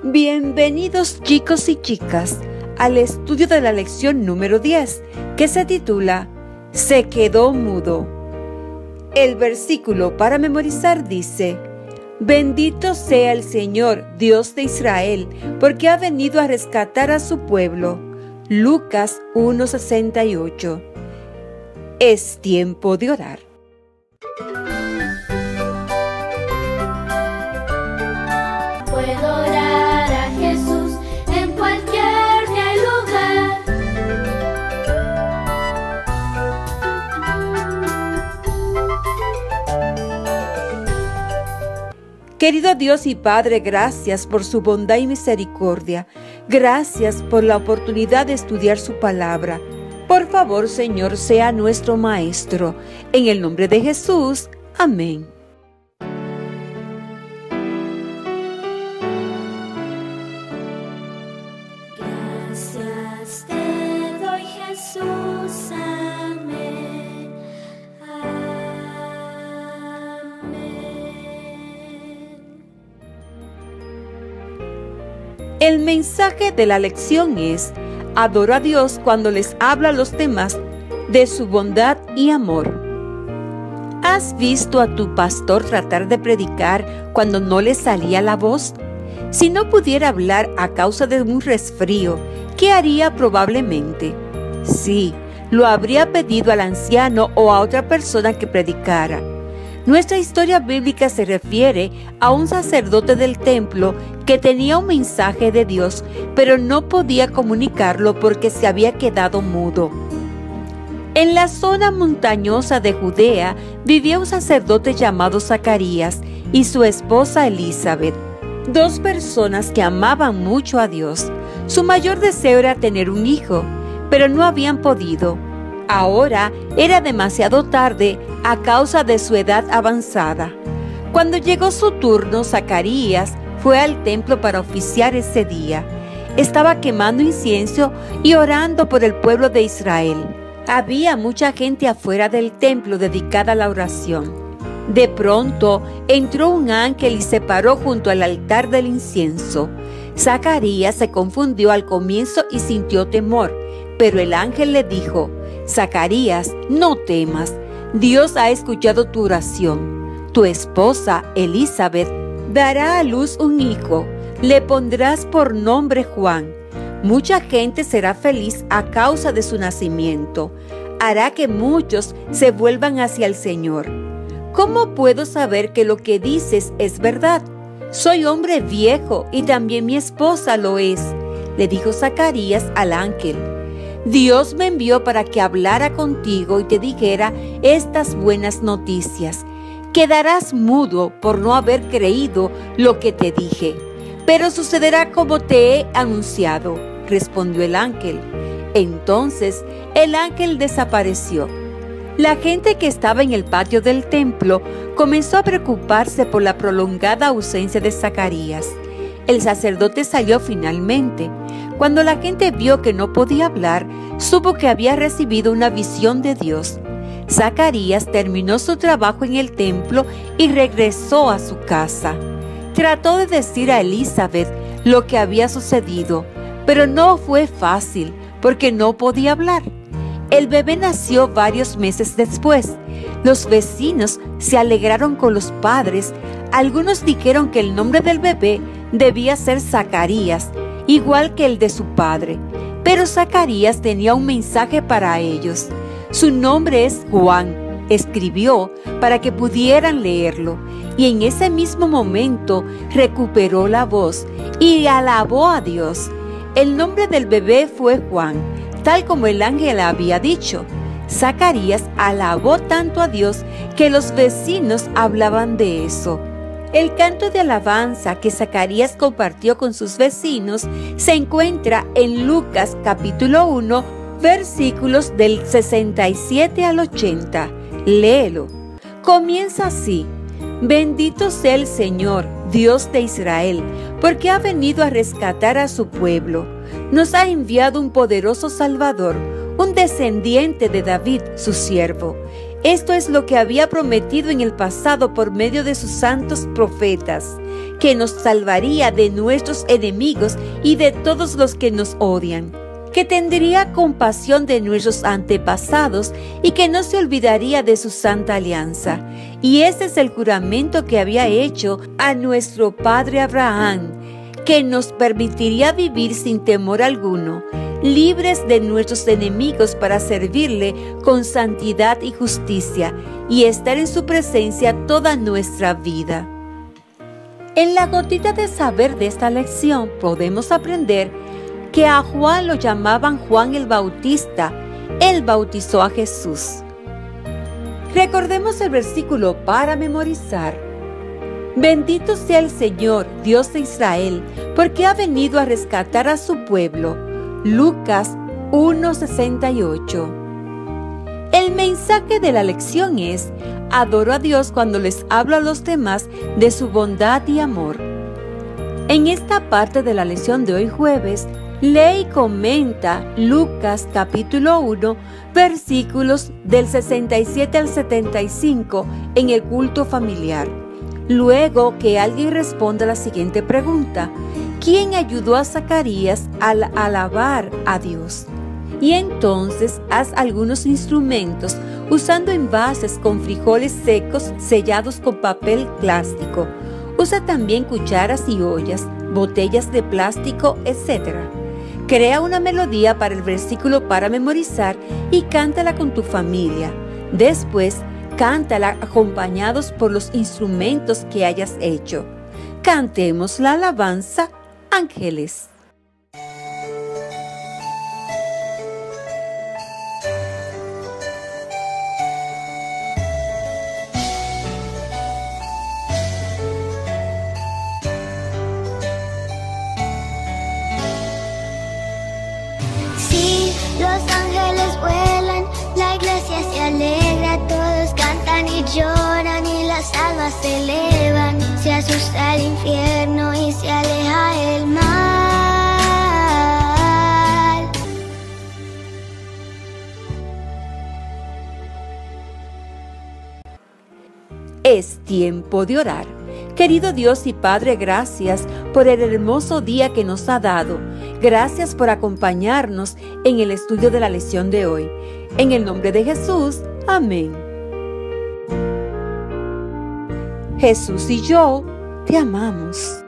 Bienvenidos chicos y chicas al estudio de la lección número 10, que se titula Se quedó mudo. El versículo para memorizar dice: Bendito sea el Señor, Dios de Israel, porque ha venido a rescatar a su pueblo. Lucas 1:68. Es tiempo de orar. Puedo orar a Jesús en cualquier día y lugar. Querido Dios y Padre, gracias por su bondad y misericordia. Gracias por la oportunidad de estudiar su palabra. Por favor, Señor, sea nuestro Maestro. En el nombre de Jesús. Amén. Gracias te doy, Jesús. Amén. Amén. El mensaje de la lección es: adoro a Dios cuando les habla a los demás de su bondad y amor. ¿Has visto a tu pastor tratar de predicar cuando no le salía la voz? Si no pudiera hablar a causa de un resfrío, ¿qué haría probablemente? Sí, lo habría pedido al anciano o a otra persona que predicara. Nuestra historia bíblica se refiere a un sacerdote del templo que tenía un mensaje de Dios, pero no podía comunicarlo porque se había quedado mudo. En la zona montañosa de Judea vivía un sacerdote llamado Zacarías y su esposa Elizabeth, dos personas que amaban mucho a Dios. Su mayor deseo era tener un hijo, pero no habían podido. Ahora era demasiado tarde a causa de su edad avanzada. Cuando llegó su turno, Zacarías fue al templo para oficiar ese día. Estaba quemando incienso y orando por el pueblo de Israel. Había mucha gente afuera del templo dedicada a la oración. De pronto entró un ángel y se paró junto al altar del incienso. Zacarías se confundió al comienzo y sintió temor, pero el ángel le dijo: Zacarías, no temas, Dios ha escuchado tu oración. Tu esposa, Elizabeth, dará a luz un hijo, le pondrás por nombre Juan. Mucha gente será feliz a causa de su nacimiento. Hará que muchos se vuelvan hacia el Señor. ¿Cómo puedo saber que lo que dices es verdad? Soy hombre viejo y también mi esposa lo es, le dijo Zacarías al ángel. Dios me envió para que hablara contigo y te dijera estas buenas noticias. Quedarás mudo por no haber creído lo que te dije, pero sucederá como te he anunciado, respondió el ángel. Entonces el ángel desapareció. La gente que estaba en el patio del templo comenzó a preocuparse por la prolongada ausencia de Zacarías. El sacerdote salió finalmente. Cuando la gente vio que no podía hablar, supo que había recibido una visión de Dios. Zacarías terminó su trabajo en el templo y regresó a su casa. Trató de decir a Elizabeth lo que había sucedido, pero no fue fácil porque no podía hablar. El bebé nació varios meses después. Los vecinos se alegraron con los padres. Algunos dijeron que el nombre del bebé debía ser Zacarías, igual que el de su padre. Pero Zacarías tenía un mensaje para ellos. Su nombre es Juan, escribió para que pudieran leerlo. Y en ese mismo momento recuperó la voz y alabó a Dios. El nombre del bebé fue Juan, tal como el ángel había dicho. Zacarías alabó tanto a Dios que los vecinos hablaban de eso. El canto de alabanza que Zacarías compartió con sus vecinos se encuentra en Lucas capítulo 1, versículos del 67 al 80. Léelo. Comienza así: Bendito sea el Señor, Dios de Israel, porque ha venido a rescatar a su pueblo. Nos ha enviado un poderoso Salvador, un descendiente de David, su siervo. Esto es lo que había prometido en el pasado por medio de sus santos profetas, que nos salvaría de nuestros enemigos y de todos los que nos odian, que tendría compasión de nuestros antepasados y que no se olvidaría de su santa alianza. Y ese es el juramento que había hecho a nuestro padre Abraham, que nos permitiría vivir sin temor alguno, libres de nuestros enemigos para servirle con santidad y justicia y estar en su presencia toda nuestra vida. En la gotita de saber de esta lección podemos aprender que a Juan lo llamaban Juan el Bautista. Él bautizó a Jesús. Recordemos el versículo para memorizar. Bendito sea el Señor, Dios de Israel, porque ha venido a rescatar a su pueblo. Lucas 1:68. El mensaje de la lección es: adoro a Dios cuando les hablo a los demás de su bondad y amor. En esta parte de la lección de hoy jueves, lee y comenta Lucas capítulo 1, versículos del 67 al 75 en el culto familiar. Luego que alguien responda la siguiente pregunta: ¿quién ayudó a Zacarías al alabar a Dios? Y entonces haz algunos instrumentos usando envases con frijoles secos sellados con papel plástico. Usa también cucharas y ollas, botellas de plástico, etc. Crea una melodía para el versículo para memorizar y cántala con tu familia. Después, cántala acompañados por los instrumentos que hayas hecho. Cantemos la alabanza, ángeles. Sí, los ángeles vuelan, la iglesia se alegra, todos cantan y lloran y las almas se elevan. Se asusta el infierno y se aleja el mal. Es tiempo de orar. Querido Dios y Padre, gracias por el hermoso día que nos ha dado. Gracias por acompañarnos en el estudio de la lección de hoy. En el nombre de Jesús, amén. Jesús y yo te amamos.